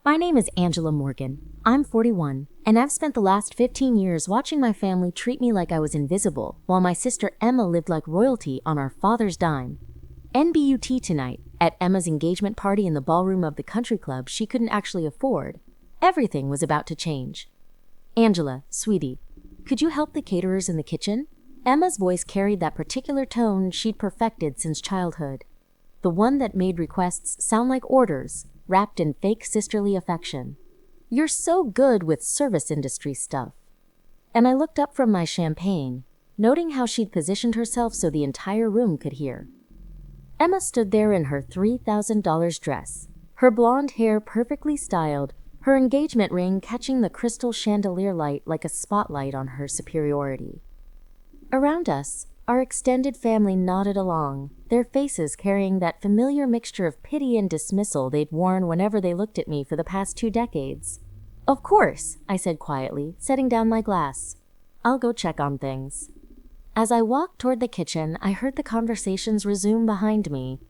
My name is Angela Morgan. I'm 41, and I've spent the last 15 years watching my family treat me like I was invisible, while my sister Emma lived like royalty on our father's dime. NBUT tonight, at Emma's engagement party in the ballroom of the country club she couldn't actually afford. Everything was about to change. Angela, sweetie, could you help the caterers in the kitchen? Emma's voice carried that particular tone she'd perfected since childhood. The one that made requests sound like orders, wrapped in fake sisterly affection. You're so good with service industry stuff. And I looked up from my champagne, noting how she'd positioned herself so the entire room could hear. Emma stood there in her $3,000 dress, her blonde hair perfectly styled, her engagement ring catching the crystal chandelier light like a spotlight on her superiority. Around us, our extended family nodded along, their faces carrying that familiar mixture of pity and dismissal they'd worn whenever they looked at me for the past 2 decades. Of course, I said quietly, setting down my glass. I'll go check on things. As I walked toward the kitchen, I heard the conversations resume behind me.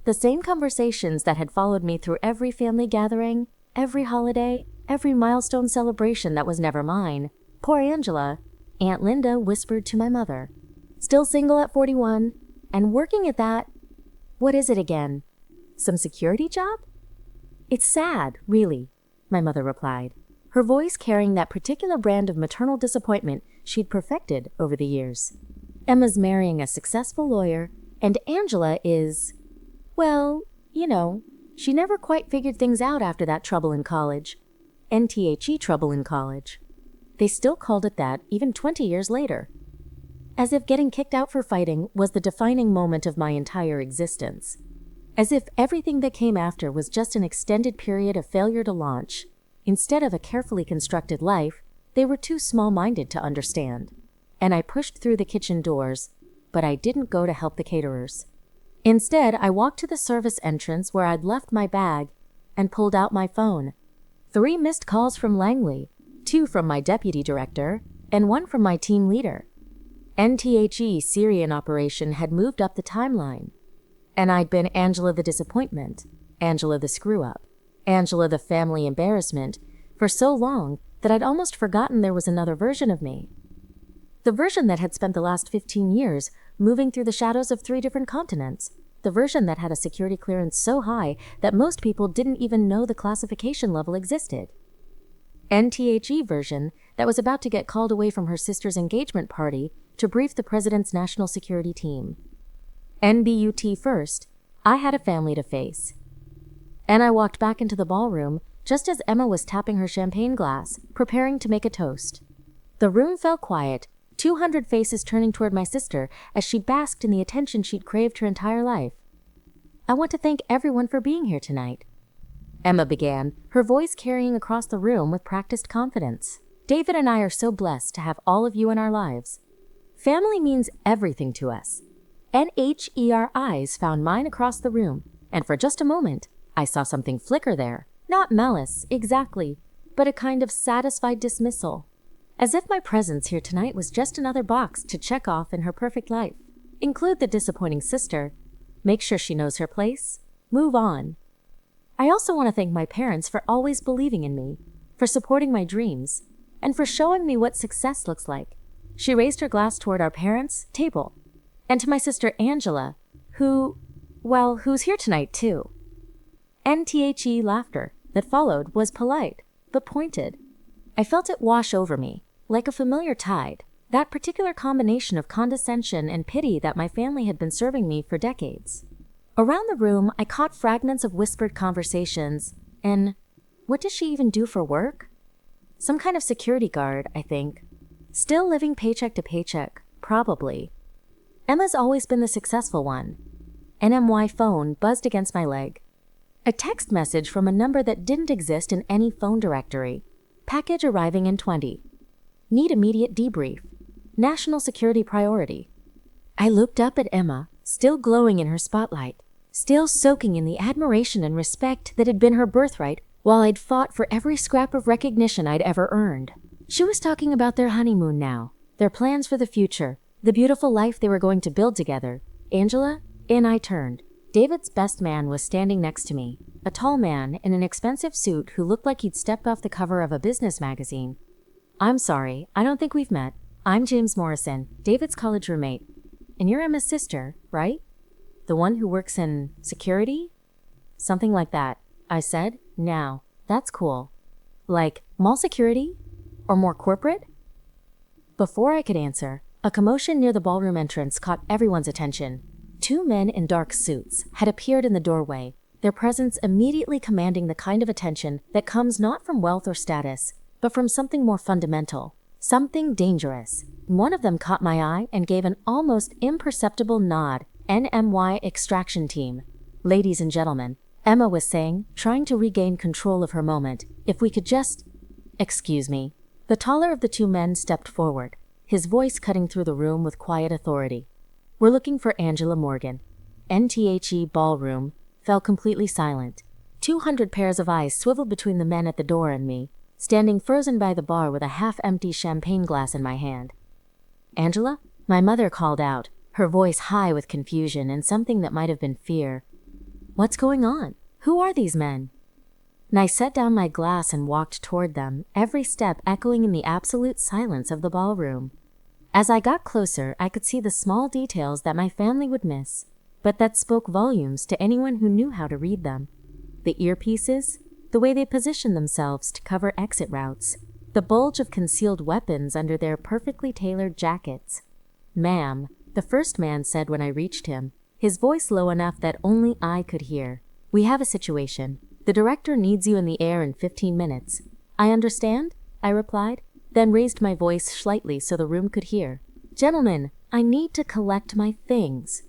The same conversations that had followed me through every family gathering, every holiday, every milestone celebration that was never mine. Poor Angela, Aunt Linda whispered to my mother. Still single at 41, and working at that, what is it again? Some security job? It's sad, really, my mother replied, her voice carrying that particular brand of maternal disappointment she'd perfected over the years. Emma's marrying a successful lawyer, and Angela is, well, she never quite figured things out after that trouble in college. NTHE trouble in college. They still called it that even 20 years later. As if getting kicked out for fighting was the defining moment of my entire existence. As if everything that came after was just an extended period of failure to launch. Instead of a carefully constructed life, they were too small-minded to understand. And I pushed through the kitchen doors, but I didn't go to help the caterers. Instead, I walked to the service entrance where I'd left my bag and pulled out my phone. 3 missed calls from Langley, 2 from my deputy director, and 1 from my team leader. NTHE Syrian operation had moved up the timeline, and I'd been Angela the disappointment, Angela the screw-up, Angela the family embarrassment for so long that I'd almost forgotten there was another version of me. The version that had spent the last 15 years moving through the shadows of 3 different continents, the version that had a security clearance so high that most people didn't even know the classification level existed. NTHE version that was about to get called away from her sister's engagement party to brief the president's national security team. NBUT first, I had a family to face. And I walked back into the ballroom just as Emma was tapping her champagne glass, preparing to make a toast. The room fell quiet, 200 faces turning toward my sister as she basked in the attention she'd craved her entire life. I want to thank everyone for being here tonight, Emma began, her voice carrying across the room with practiced confidence. David and I are so blessed to have all of you in our lives. Family means everything to us. NHER eyes found mine across the room, and for just a moment, I saw something flicker there. Not malice, exactly, but a kind of satisfied dismissal. As if my presence here tonight was just another box to check off in her perfect life. Include the disappointing sister, make sure she knows her place, move on. I also want to thank my parents for always believing in me, for supporting my dreams, and for showing me what success looks like. She raised her glass toward our parents' table, and to my sister Angela, who's here tonight too. NTHE laughter that followed was polite, but pointed. I felt it wash over me, like a familiar tide, that particular combination of condescension and pity that my family had been serving me for decades. Around the room, I caught fragments of whispered conversations, and what does she even do for work? Some kind of security guard, I think. Still living paycheck to paycheck, probably. Emma's always been the successful one. NMY phone buzzed against my leg. A text message from a number that didn't exist in any phone directory. Package arriving in 20. Need immediate debrief. National security priority. I looked up at Emma, still glowing in her spotlight, still soaking in the admiration and respect that had been her birthright while I'd fought for every scrap of recognition I'd ever earned. She was talking about their honeymoon now, their plans for the future, the beautiful life they were going to build together. Angela, in I turned. David's best man was standing next to me, a tall man in an expensive suit who looked like he'd stepped off the cover of a business magazine. "I'm sorry, I don't think we've met. I'm James Morrison, David's college roommate. And you're Emma's sister, right? The one who works in security?" "Something like that," I said. "Now, that's cool. Like mall security? Or more corporate?" Before I could answer, a commotion near the ballroom entrance caught everyone's attention. Two men in dark suits had appeared in the doorway, their presence immediately commanding the kind of attention that comes not from wealth or status, but from something more fundamental, something dangerous. One of them caught my eye and gave an almost imperceptible nod. "NMY extraction team. Ladies and gentlemen," Emma was saying, trying to regain control of her moment. "If we could just..." "Excuse me." The taller of the two men stepped forward, his voice cutting through the room with quiet authority. "We're looking for Angela Morgan." NTHE ballroom fell completely silent. 200 pairs of eyes swiveled between the men at the door and me, standing frozen by the bar with a half-empty champagne glass in my hand. "Angela?" My mother called out, her voice high with confusion and something that might have been fear. "What's going on? Who are these men?" And I set down my glass and walked toward them, every step echoing in the absolute silence of the ballroom. As I got closer, I could see the small details that my family would miss, but that spoke volumes to anyone who knew how to read them. The earpieces, the way they positioned themselves to cover exit routes, the bulge of concealed weapons under their perfectly tailored jackets. "Ma'am," the first man said when I reached him, his voice low enough that only I could hear. "We have a situation. The director needs you in the air in 15 minutes. "I understand," I replied, then raised my voice slightly so the room could hear. "Gentlemen, I need to collect my things."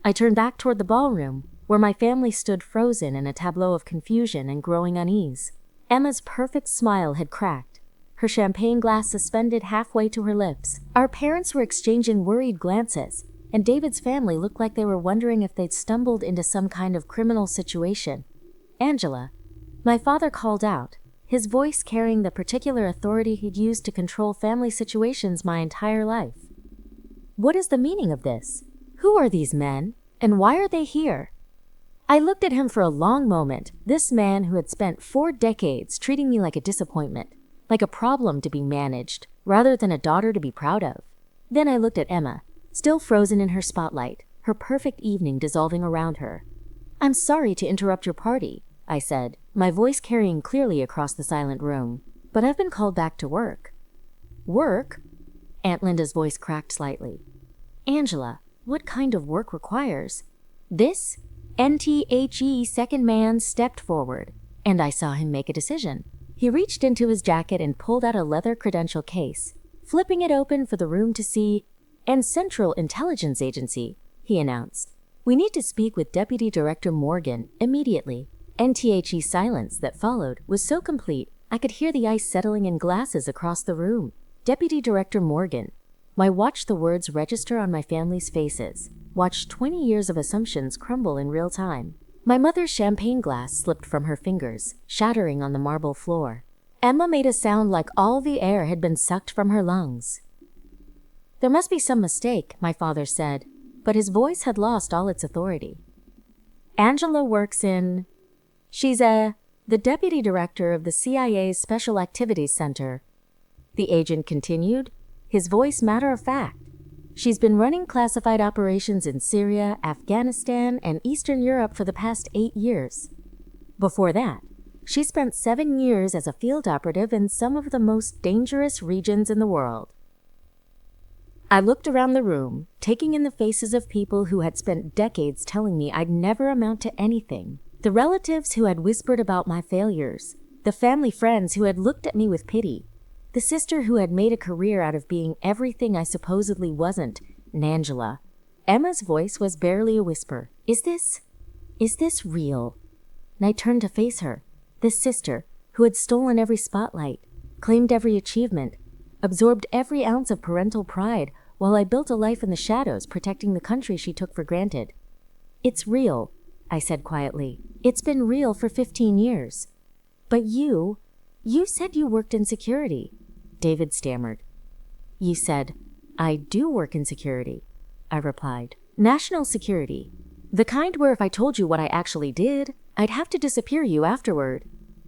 I turned back toward the ballroom, where my family stood frozen in a tableau of confusion and growing unease. Emma's perfect smile had cracked, her champagne glass suspended halfway to her lips. Our parents were exchanging worried glances, and David's family looked like they were wondering if they'd stumbled into some kind of criminal situation. "Angela," my father called out, his voice carrying the particular authority he'd used to control family situations my entire life. "What is the meaning of this? Who are these men, and why are they here?" I looked at him for a long moment, this man who had spent 4 decades treating me like a disappointment, like a problem to be managed, rather than a daughter to be proud of. Then I looked at Emma, still frozen in her spotlight, her perfect evening dissolving around her. "I'm sorry to interrupt your party," I said, my voice carrying clearly across the silent room, "but I've been called back to work." "Work?" Aunt Linda's voice cracked slightly. "Angela, what kind of work requires?" This NTHE second man stepped forward, and I saw him make a decision. He reached into his jacket and pulled out a leather credential case, flipping it open for the room to see. "And Central Intelligence Agency," he announced. "We need to speak with Deputy Director Morgan immediately." NTHE silence that followed was so complete, I could hear the ice settling in glasses across the room. "Deputy Director Morgan." I watched the words register on my family's faces, watched 20 years of assumptions crumble in real time. My mother's champagne glass slipped from her fingers, shattering on the marble floor. Emma made a sound like all the air had been sucked from her lungs. "There must be some mistake," my father said, but his voice had lost all its authority. "Angela works in... She's the deputy director of the CIA's Special Activities Center," the agent continued, his voice matter-of-fact. "She's been running classified operations in Syria, Afghanistan, and Eastern Europe for the past 8 years. Before that, she spent 7 years as a field operative in some of the most dangerous regions in the world." I looked around the room, taking in the faces of people who had spent decades telling me I'd never amount to anything. The relatives who had whispered about my failures, the family friends who had looked at me with pity, the sister who had made a career out of being everything I supposedly wasn't, and Angela. Emma's voice was barely a whisper. Is this real?" And I turned to face her, this sister who had stolen every spotlight, claimed every achievement, absorbed every ounce of parental pride while I built a life in the shadows protecting the country she took for granted. "It's real," I said quietly. "It's been real for 15 years. But you said you worked in security," David stammered. "You said, I do work in security," I replied. "National security. The kind where if I told you what I actually did, I'd have to disappear you afterward.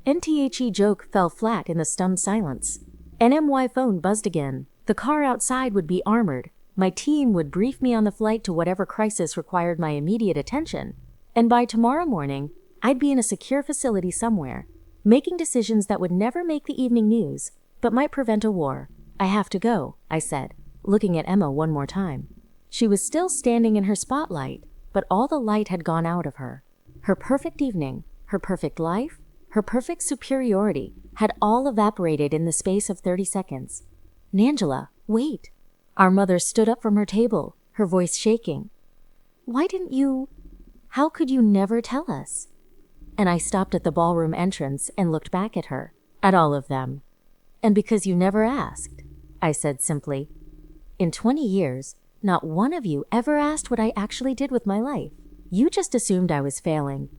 NTHE joke fell flat in the stunned silence. NMY phone buzzed again. The car outside would be armored. My team would brief me on the flight to whatever crisis required my immediate attention. And by tomorrow morning, I'd be in a secure facility somewhere, making decisions that would never make the evening news, but might prevent a war. I have to go, I said, looking at Emma one more time. She was still standing in her spotlight, but all the light had gone out of her. Her perfect evening, her perfect life, her perfect superiority had all evaporated in the space of 30 seconds. Nangela, wait. Our mother stood up from her table, her voice shaking. Why didn't you? How could you never tell us? And I stopped at the ballroom entrance and looked back at her, at all of them. And because you never asked, I said simply. In 20 years, not one of you ever asked what I actually did with my life. You just assumed I was failing.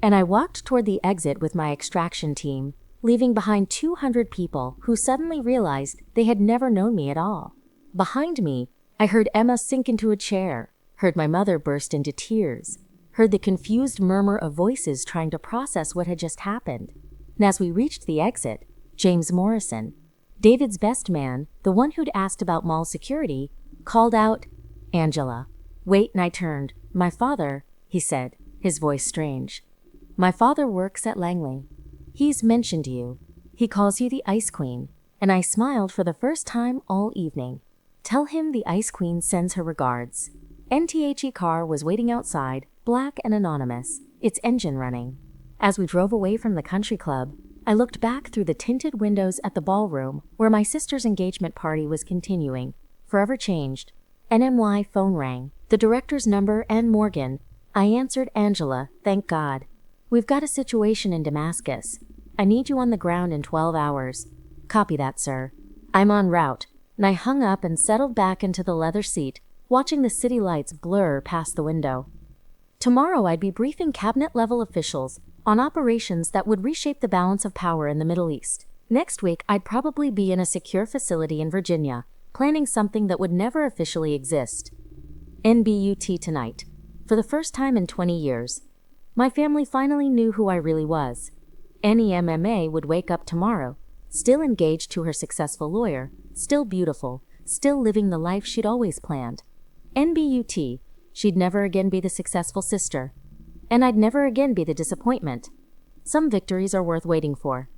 And I walked toward the exit with my extraction team, leaving behind 200 people who suddenly realized they had never known me at all. Behind me, I heard Emma sink into a chair, heard my mother burst into tears, heard the confused murmur of voices trying to process what had just happened. And as we reached the exit, James Morrison, David's best man, the one who'd asked about mall security, called out, Angela. Wait, and I turned. My father, he said, his voice strange. My father works at Langley. He's mentioned you. He calls you the Ice Queen, and I smiled for the first time all evening. Tell him the Ice Queen sends her regards. NTHE car was waiting outside, black and anonymous, its engine running. As we drove away from the country club, I looked back through the tinted windows at the ballroom where my sister's engagement party was continuing, forever changed. NMY phone rang, the director's number and Morgan. I answered Angela, thank God. We've got a situation in Damascus. I need you on the ground in 12 hours. Copy that, sir. I'm en route. And I hung up and settled back into the leather seat, watching the city lights blur past the window. Tomorrow I'd be briefing cabinet-level officials on operations that would reshape the balance of power in the Middle East. Next week, I'd probably be in a secure facility in Virginia, planning something that would never officially exist. NBUT tonight. For the first time in 20 years, my family finally knew who I really was. Annie MMA would wake up tomorrow, still engaged to her successful lawyer, still beautiful, still living the life she'd always planned. NBUT, she'd never again be the successful sister. And I'd never again be the disappointment. Some victories are worth waiting for.